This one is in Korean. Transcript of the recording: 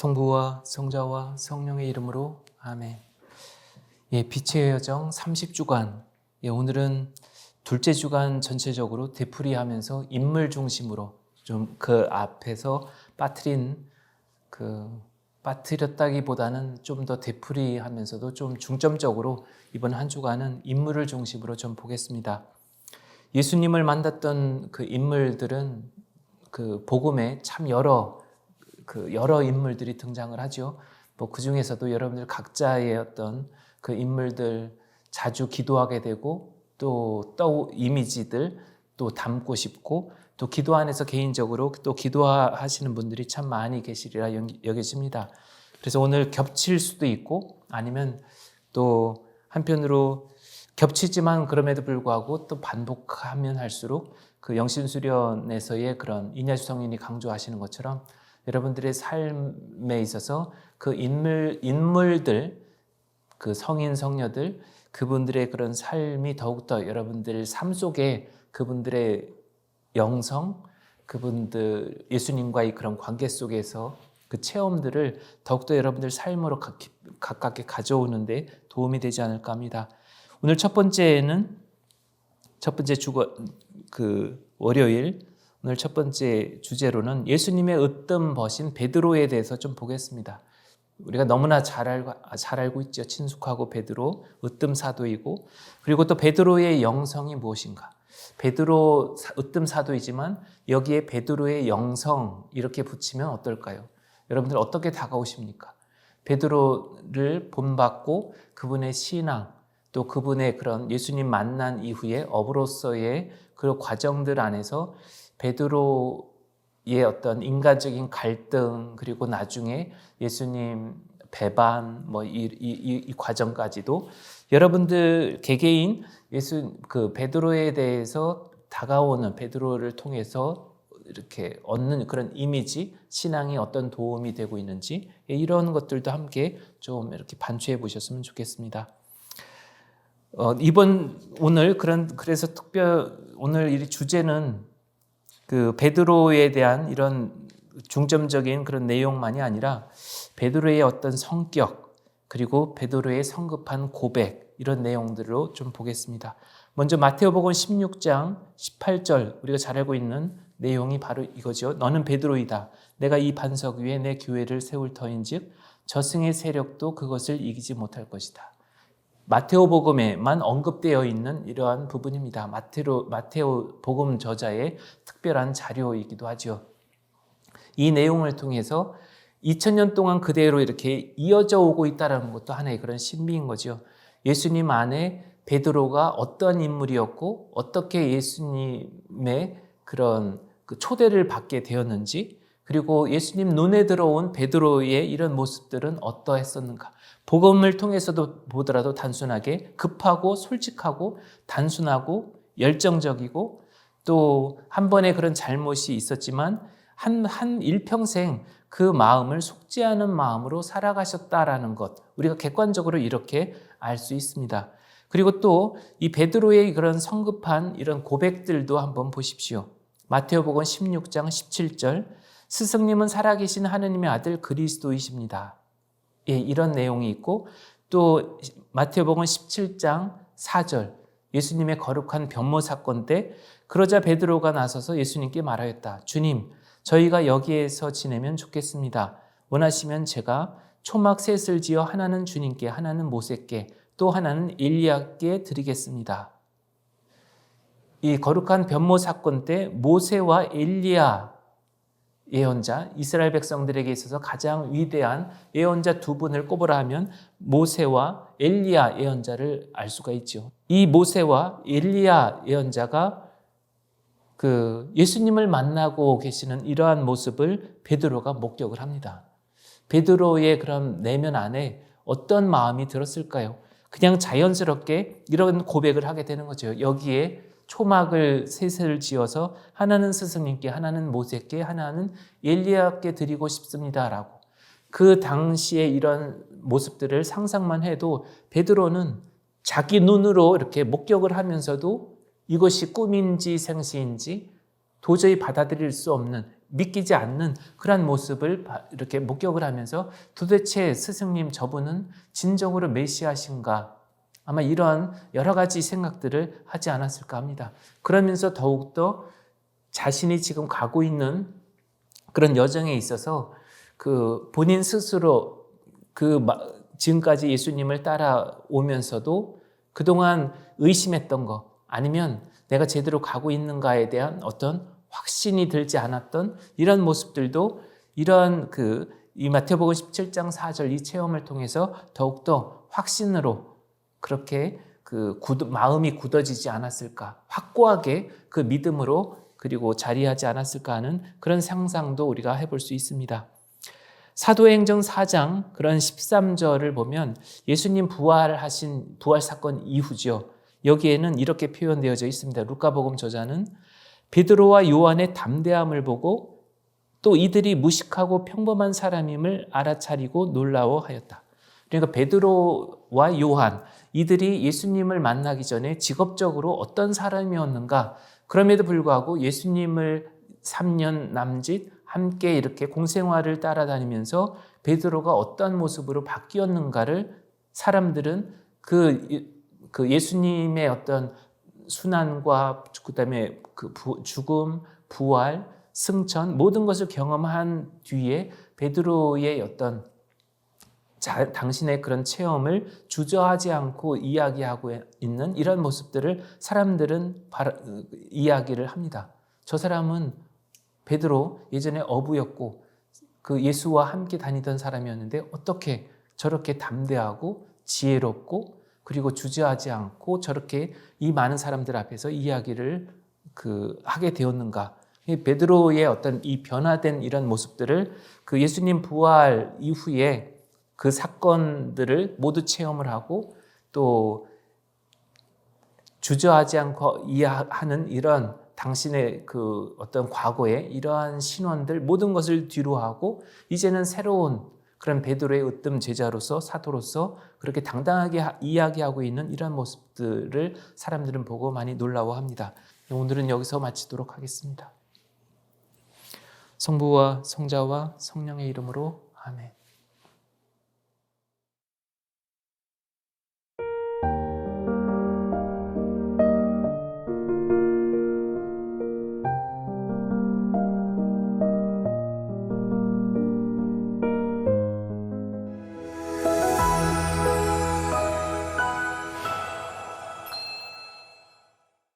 성부와 성자와 성령의 이름으로 아멘. 빛의 여정 30주간. 오늘은 둘째 주간 전체적으로 되풀이하면서 인물 중심으로 좀 그 앞에서 빠뜨렸다기보다는 좀 더 되풀이하면서도 좀 중점적으로 이번 한 주간은 인물을 중심으로 좀 보겠습니다. 예수님을 만났던 그 인물들은 그 복음에 참 여러 인물들이 등장을 하죠. 그 중에서도 여러분들 각자의 어떤 그 인물들 자주 기도하게 되고 또 이미지들 또 담고 싶고 또 기도 안에서 개인적으로 또 기도하시는 분들이 참 많이 계시리라 여겨집니다. 그래서 오늘 겹칠 수도 있고 아니면 또 한편으로 겹치지만 그럼에도 불구하고 또 반복하면 할수록 그 영신수련에서의 그런 이냐수 성인이 강조하시는 것처럼 여러분들의 삶에 있어서 그 인물들, 그 성인, 성녀들, 그분들의 그런 삶이 더욱더 여러분들 삶 속에 그분들의 영성, 그분들 예수님과의 그런 관계 속에서 그 체험들을 더욱더 여러분들 삶으로 가깝게 가져오는데 도움이 되지 않을까 합니다. 오늘 첫 번째 월요일 오늘 첫 번째 주제로는 예수님의 으뜸버신 베드로에 대해서 좀 보겠습니다. 우리가 너무나 잘 알고 있죠. 친숙하고 베드로, 으뜸 사도이고 그리고 또 베드로의 영성이 무엇인가. 베드로 으뜸 사도이지만 여기에 베드로의 영성 이렇게 붙이면 어떨까요? 여러분들 어떻게 다가오십니까? 베드로를 본받고 그분의 신앙 또 그분의 그런 예수님 만난 이후에 업으로서의 그 과정들 안에서 베드로의 어떤 인간적인 갈등 그리고 나중에 예수님 배반 이 과정까지도 여러분들 개개인 베드로에 대해서 다가오는 베드로를 통해서 이렇게 얻는 그런 이미지 신앙이 어떤 도움이 되고 있는지 이런 것들도 함께 좀 이렇게 반추해 보셨으면 좋겠습니다. 그래서 오늘 이 주제는 그 베드로에 대한 이런 중점적인 그런 내용만이 아니라 베드로의 어떤 성격 그리고 베드로의 성급한 고백 이런 내용들로 좀 보겠습니다. 먼저 마태오복음 16장 18절 우리가 잘 알고 있는 내용이 바로 이거죠. 너는 베드로이다. 내가 이 반석 위에 내 교회를 세울 터인즉 저승의 세력도 그것을 이기지 못할 것이다. 마테오복음에만 언급되어 있는 이러한 부분입니다. 마테오복음 저자의 특별한 자료이기도 하죠. 이 내용을 통해서 2000년 동안 그대로 이렇게 이어져 오고 있다는 것도 하나의 그런 신비인 거죠. 예수님 안에 베드로가 어떤 인물이었고 어떻게 예수님의 그런 그 초대를 받게 되었는지 그리고 예수님 눈에 들어온 베드로의 이런 모습들은 어떠했었는가. 복음을 통해서도 보더라도 단순하게 급하고 솔직하고 단순하고 열정적이고 또 한 번의 그런 잘못이 있었지만 한 일평생 그 마음을 속죄하는 마음으로 살아가셨다라는 것 우리가 객관적으로 이렇게 알 수 있습니다. 그리고 또 이 베드로의 그런 성급한 이런 고백들도 한번 보십시오. 마태오복음 16장 17절 스승님은 살아계신 하느님의 아들 그리스도이십니다. 이런 내용이 있고 또 마태복음 17장 4절 예수님의 거룩한 변모 사건 때 그러자 베드로가 나서서 예수님께 말하였다. 주님, 저희가 여기에서 지내면 좋겠습니다. 원하시면 제가 초막 셋을 지어 하나는 주님께 하나는 모세께 또 하나는 엘리야께 드리겠습니다. 이 거룩한 변모 사건 때 모세와 엘리야 예언자, 이스라엘 백성들에게 있어서 가장 위대한 예언자 두 분을 꼽으라 하면 모세와 엘리야 예언자를 알 수가 있죠. 이 모세와 엘리야 예언자가 그 예수님을 만나고 계시는 이러한 모습을 베드로가 목격을 합니다. 베드로의 그런 내면 안에 어떤 마음이 들었을까요? 그냥 자연스럽게 이런 고백을 하게 되는 거죠. 여기에 초막을 셋을 지어서 하나는 스승님께 하나는 모세께 하나는 엘리야께 드리고 싶습니다라고 그 당시에 이런 모습들을 상상만 해도 베드로는 자기 눈으로 이렇게 목격을 하면서도 이것이 꿈인지 생시인지 도저히 받아들일 수 없는 믿기지 않는 그러한 모습을 이렇게 목격을 하면서 도대체 스승님 저분은 진정으로 메시아신가? 아마 이런 여러 가지 생각들을 하지 않았을까 합니다. 그러면서 더욱더 자신이 지금 가고 있는 그런 여정에 있어서 그 본인 스스로 지금까지 예수님을 따라오면서도 그동안 의심했던 거 아니면 내가 제대로 가고 있는가에 대한 어떤 확신이 들지 않았던 이런 모습들도 이런 이 마태복음 17장 4절 이 체험을 통해서 더욱더 확신으로 그렇게 마음이 굳어지지 않았을까, 확고하게 그 믿음으로 그리고 자리하지 않았을까 하는 그런 상상도 우리가 해볼 수 있습니다. 사도행전 4장 그런 13절을 보면 예수님 부활하신 부활 사건 이후죠. 여기에는 이렇게 표현되어져 있습니다. 루카복음 저자는 베드로와 요한의 담대함을 보고 또 이들이 무식하고 평범한 사람임을 알아차리고 놀라워하였다. 그러니까 베드로와 요한 이들이 예수님을 만나기 전에 직업적으로 어떤 사람이었는가, 그럼에도 불구하고 예수님을 3년 남짓 함께 이렇게 공생활을 따라다니면서 베드로가 어떤 모습으로 바뀌었는가를 사람들은 그 예수님의 어떤 순환과 그다음에 죽음, 부활, 승천 모든 것을 경험한 뒤에 베드로의 어떤 당신의 그런 체험을 주저하지 않고 이야기하고 있는 이런 모습들을 사람들은 이야기를 합니다. 저 사람은 베드로 예전에 어부였고 그 예수와 함께 다니던 사람이었는데 어떻게 저렇게 담대하고 지혜롭고 그리고 주저하지 않고 저렇게 이 많은 사람들 앞에서 이야기를 하게 되었는가. 베드로의 어떤 이 변화된 이런 모습들을 그 예수님 부활 이후에 그 사건들을 모두 체험을 하고 또 주저하지 않고 이해하는 이런 당신의 그 어떤 과거의 이러한 신원들 모든 것을 뒤로하고 이제는 새로운 그런 베드로의 으뜸 제자로서 사도로서 그렇게 당당하게 이야기하고 있는 이런 모습들을 사람들은 보고 많이 놀라워합니다. 오늘은 여기서 마치도록 하겠습니다. 성부와 성자와 성령의 이름으로 아멘.